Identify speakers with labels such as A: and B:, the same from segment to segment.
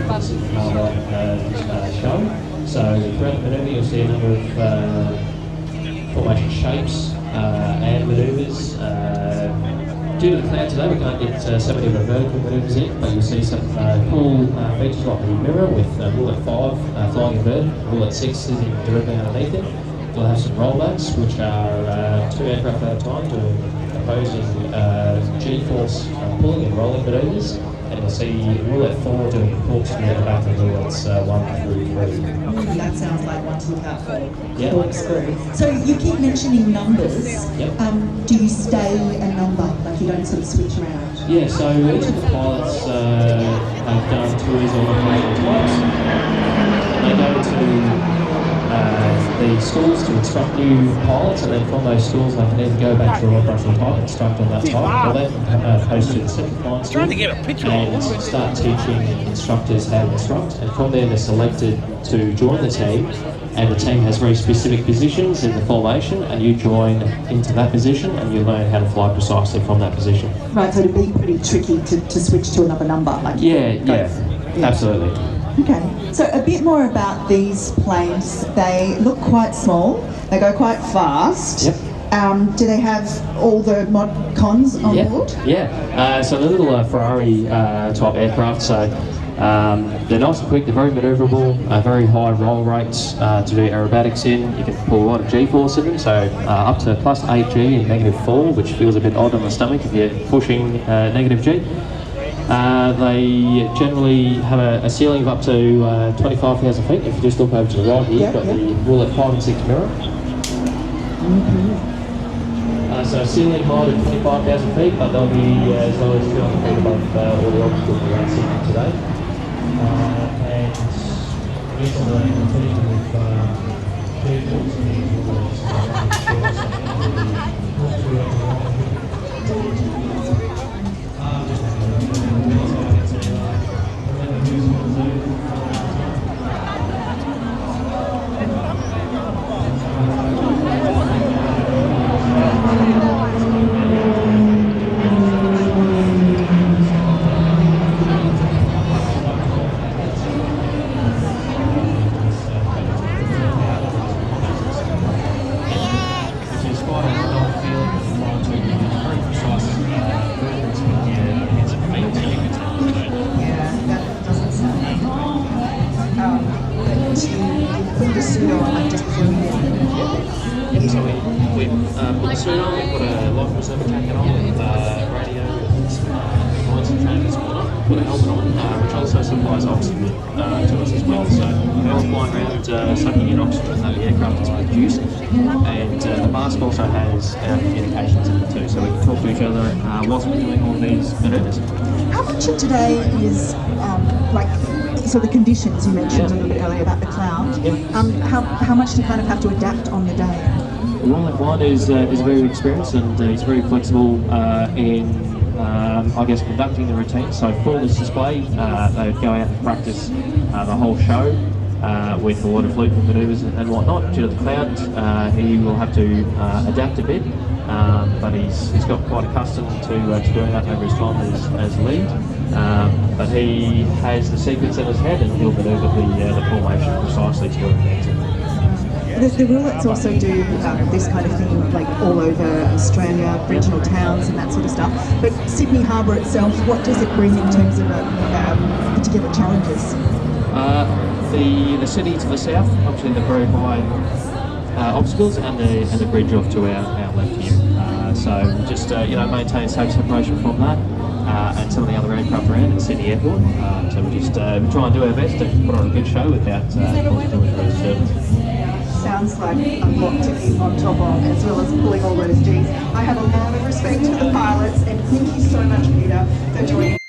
A: the Sydney Harbour show. So throughout the manoeuvre you'll see a number of formation shapes and manoeuvres. Due to the cloud today, we can't get so many of the vertical manoeuvres in, but you'll see some cool features like the mirror with rule at 5 flying invert, rule at 6 sitting directly underneath it. We'll have some rollbacks, which are 2 aircraft at a time doing opposing G-force pulling and rolling manoeuvres. And you'll see rule at 4 doing corkscrew at the back of rulettes 1 through 3.
B: That sounds like one to look out for.
A: Yeah.
B: Corkscrew. So you keep mentioning numbers.
A: Yep.
B: Do you stay a number, like you don't sort of switch around?
A: Yeah, so each of the pilots have done tours on the plane twice. They go to the schools to instruct new pilots, and then from those schools they can either go back to a operational type and instruct on that type, or they can post to the second flying school and start teaching instructors how to instruct, and from there they're selected to join the team, and the team has very specific positions in the formation, and you join into that position and you learn how to fly precisely from that position.
B: Right, so it'd be pretty tricky to switch to another number. Like
A: Yeah, absolutely.
B: Okay, so a bit more about these planes. They look quite small, they go quite fast.
A: Yep.
B: Do they have all the mod cons on board?
A: Yeah, so the little Ferrari type aircraft, so they're nice and quick, they're very manoeuvrable, very high roll rates to do aerobatics in. You can pull a lot of G-force in them, so up to plus 8G and -4, which feels a bit odd on the stomach if you're pushing -G. They generally have a ceiling of up to 25,000 feet. If you just look over to the right here, you've got the rule at 5 and 6 mirror. So ceiling height of 25,000 feet, but they'll be as low as 200 feet above all the obstacles around Sydney today. And based on the competition with vehicles and So we put the suit on, we put a life preserver jacket on with radio and lines and trainers and whatnot. Put a helmet on, which also supplies oxygen to us as well. So we're all flying around sucking in oxygen that the aircraft is producing. And the mask also has our communications in it too, so we can talk to each other whilst we're doing all these manoeuvres.
B: How much of today is so the conditions you mentioned a little bit earlier about the cloud? How much do you kind of have to adapt on the day?
A: Well, one is very experienced and he's very flexible in, I guess, conducting the routine. So for this display, they would go out and practice the whole show with a lot of looping manoeuvres and whatnot. Due to the cloud, he will have to adapt a bit, but he's got quite accustomed to doing that over his time as lead. But he has the sequence in his head and he'll manoeuvre the formation precisely to where he needs it.
B: The roulettes also do this kind of thing like all over Australia, regional towns and that sort of stuff. But Sydney Harbour itself, what does it bring in terms of particular challenges?
A: The city to the south, obviously the very high obstacles, and the bridge off to our left here. So just maintain safe separation from that. And some of the other aircraft around at Sydney Airport. So we just try and do our best to put on a good show without causing too much disturbance.
B: Sounds like a lot to keep on top of, as well as pulling all those Gs. I have a lot of respect for the pilots, and thank you so much, Peter, for joining.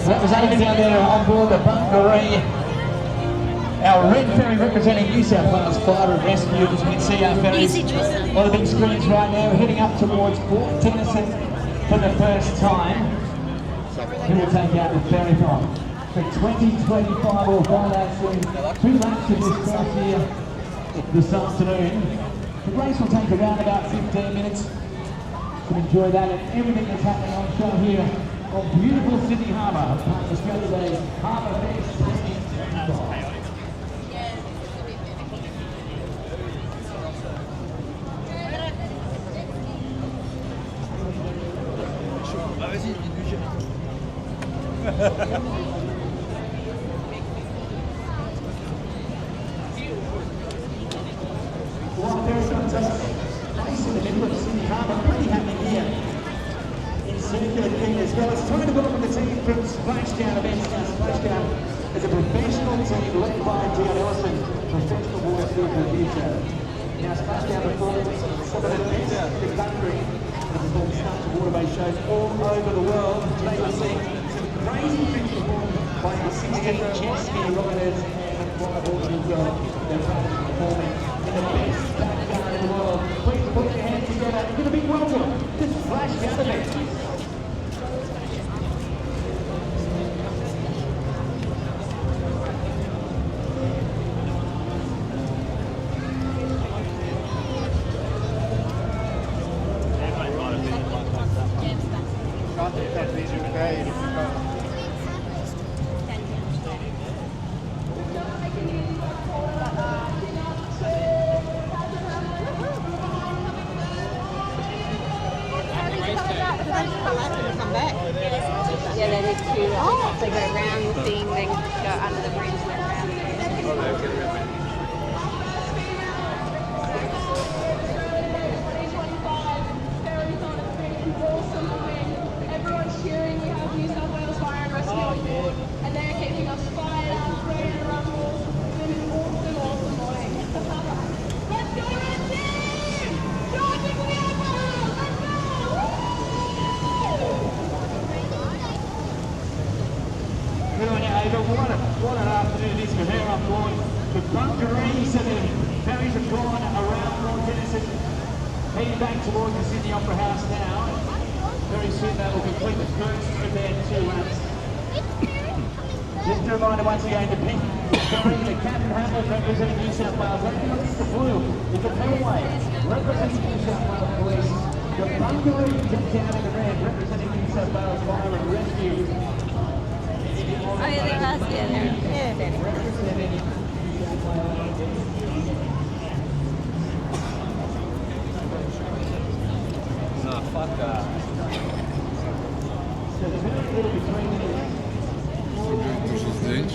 C: Representative down there on board the Bungaree. Our red ferry representing New South Wales Fire and Rescue, as we can see our ferries on the big screens right now. We're heading up towards Port Tennyson for the first time. Who will take out the ferry from? For 2025, we'll find out soon. 2 laps of this first year this afternoon. The race will take around about 15 minutes. To enjoy that and everything that's happening on show here on beautiful Sydney Harbour, part of Australia Day's Harbour Fest 2025. Well, there's a place in the middle of Sydney Harbour, pretty happening here in Circular Quay as well. It's time to welcome the team from Splashdown Events. Now, Splashdown is a professional team led by Dion Ellison, professional water skier producer. Now, Splashdown performs some of the best in the country and performs stunts and water-based shows all over the world. Today we're seeing some crazy tricks performed by the 16 jet ski riders and water horses as well. They're performing in the best backyard in the world. Please put your hands together and give a big welcome to Splashdown Events.
D: Yeah, they did too. They go around the thing, then go under the bridge and then around.
E: Everyone's cheering. We have New South Wales Fire and Rescue on board, and they're keeping us fired up, ready to rumble. It's been an awesome morning. Let's go, Red Team! Charging the Emperor! Let's go!
C: Good on you, Ava. What an afternoon it is for her on board the Bungaree. So the ferries have gone around Port Tennyson, heading back towards the Sydney Opera House now. Very soon they will complete the first of their 2 laps. Just a reminder once again, the pink ferry, the Captain Campbells representing New South Wales. Everyone is the blue, the Campbells representing New South Wales Police. The Bungaree jumped out in the red, representing New South Wales Fire and Rescue.
D: Oh, yeah, they last year. Yeah,
C: Representing
F: Nah, fuck that.
C: so there's very little between them.
F: Dużo zdjęć.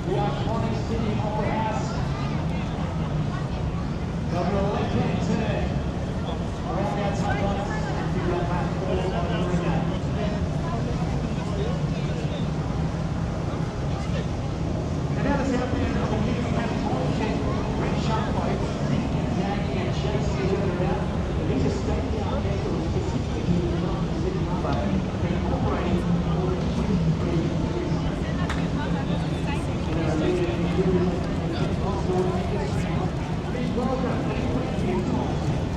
C: The iconic Sydney Opera House. They'll do a left-hand turn around the outside lights and figure out back all on the arena. And now the outbound of the Hickson Rd Reserve, red shark boats, Nick and Jackie and Chase is around. These are state-of-the-art vessels specifically to the Sydney Harbour. They're operating for 23 years. Big welcome. Thank you.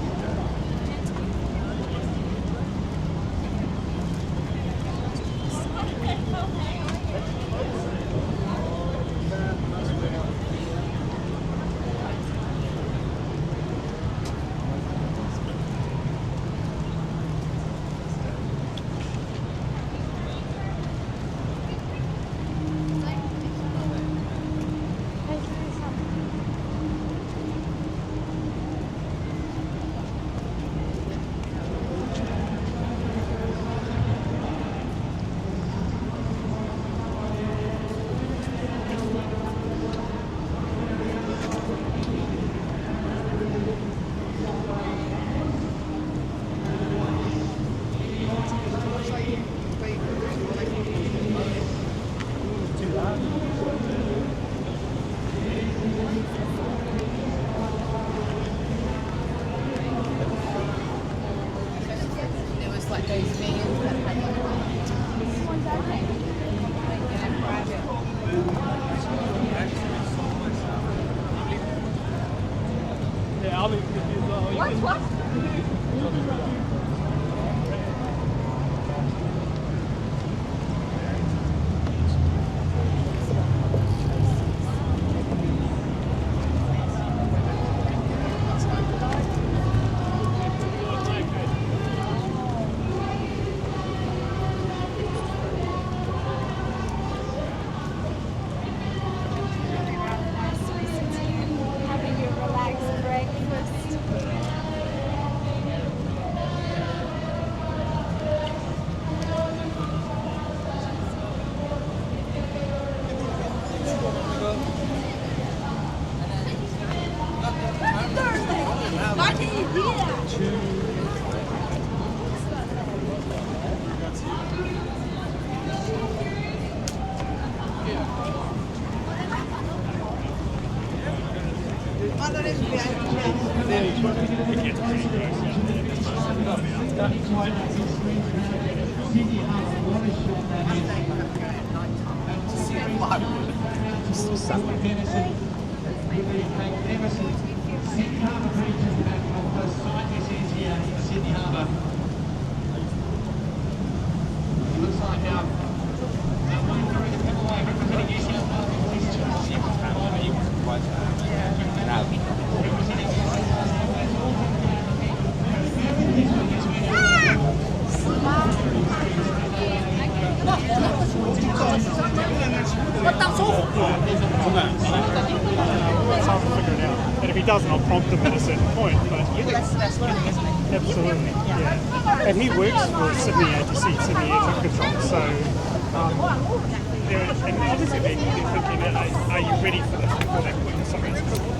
D: like those vans that have this one's okay.
G: Yeah, I'll leave it with you as well.
D: What?
E: Having your relaxed breakfast.
C: Sydney Harbour, what a shot that is. Venison with the magnificent Sydney Harbour Bridge back on the site this is here in Sydney Harbour. It looks like one very Campbells Cove representing New South Wales Police to representing New South
G: It's hard to figure it out. And if he doesn't, I'll prompt him at a certain point. But
H: That's winning, isn't it?
G: absolutely, yeah. And he works for Sydney ATC, Sydney Air Traffic Control. So, yeah, and obviously they're thinking, are you ready for this before that point? So it's cool.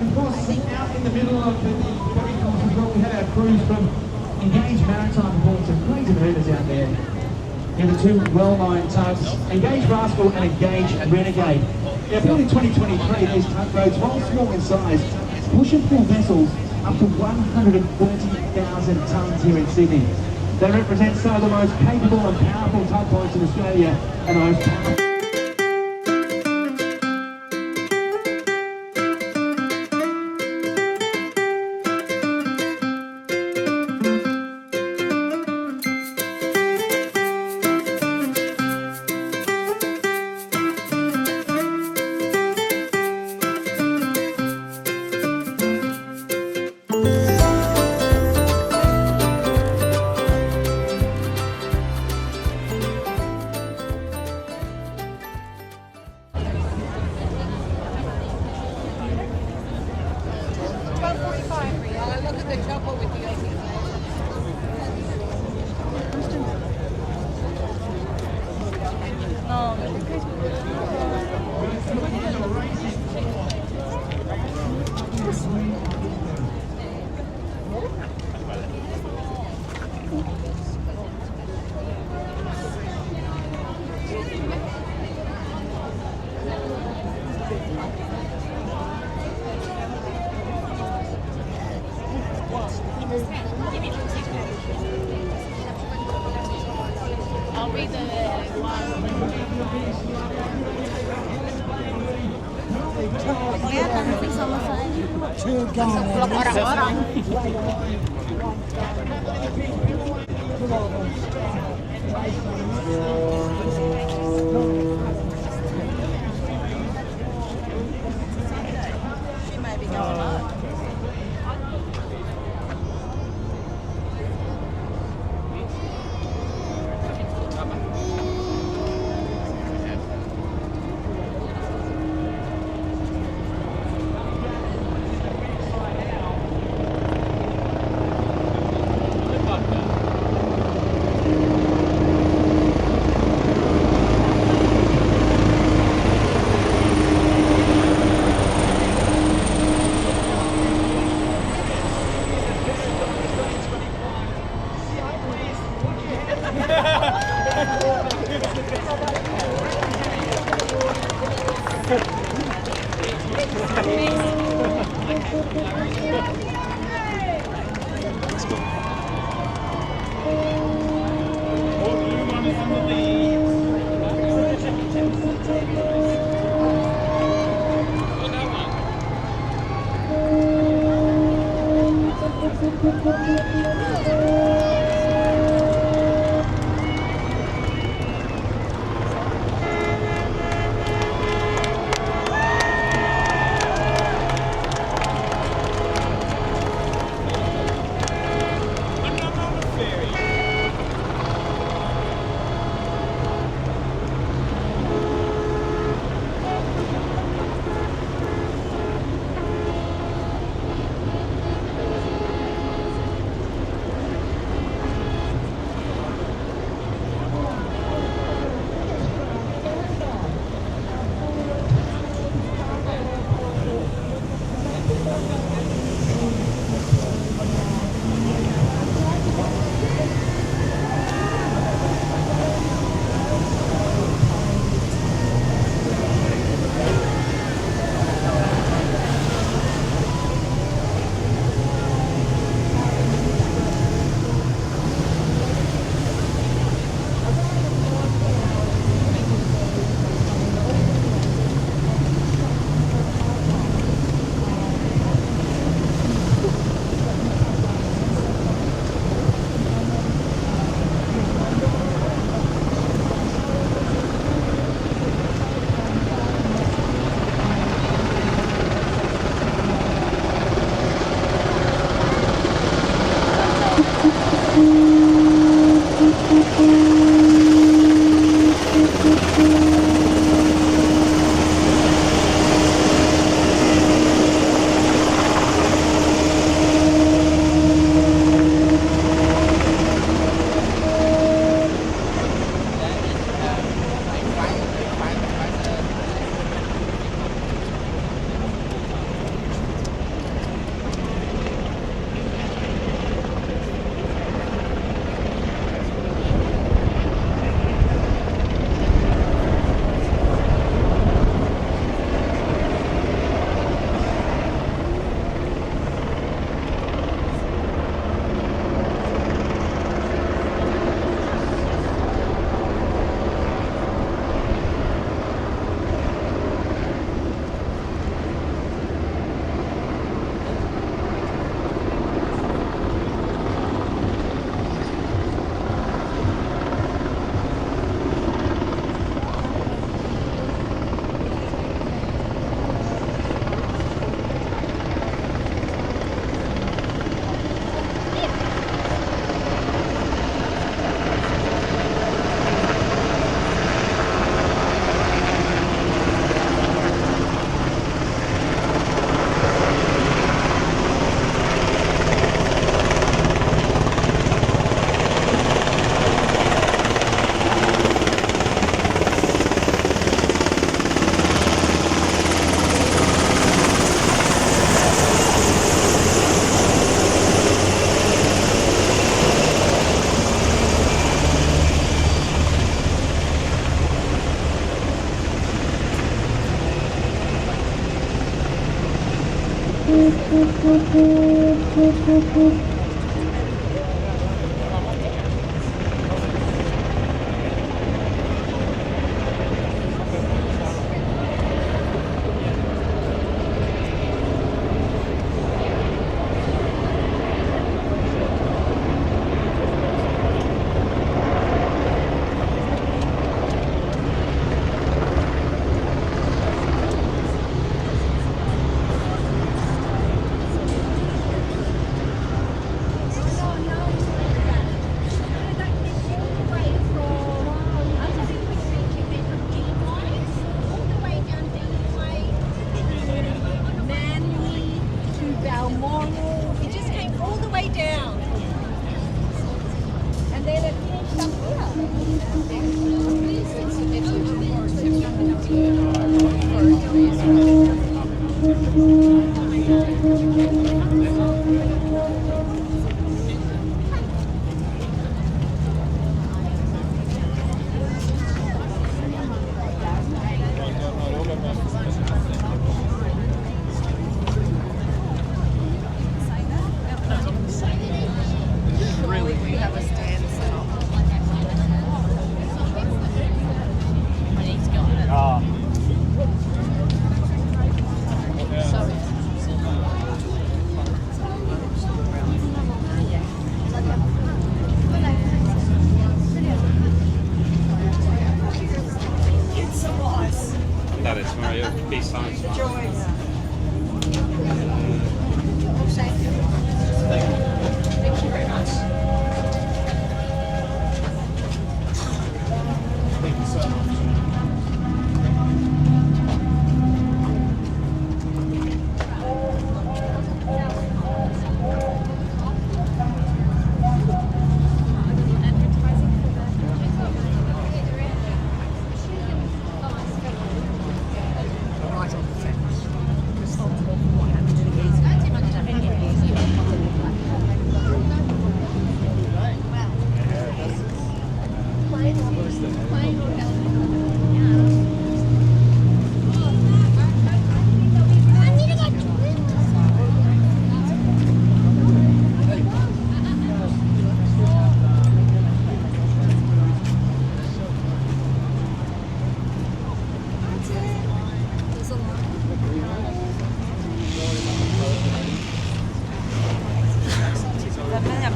C: Of course, out in the middle of the ferry course as well, we had our crews from Engage Maritime performing some crazy maneuvers out there in the two well-known tugs, Engage Rascal and Engage Renegade. Now, built in 2023, these tugboats, while small in size, push and pull vessels up to 130,000 tonnes here in Sydney. They represent some of the most capable and powerful tugboats in Australia and the most
D: Look at the chopper with the I'll read the
H: She may be going up.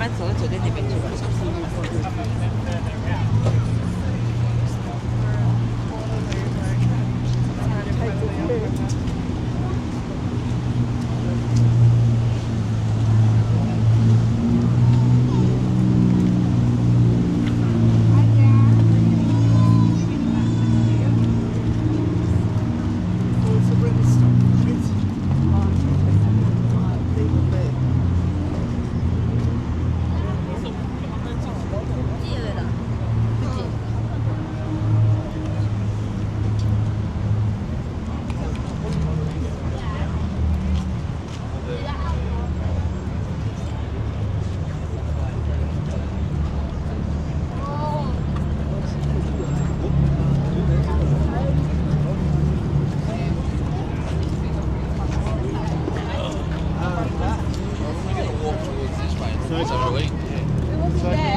H: 慢走，走在那边去吧。
F: It's overweight.
E: Yeah.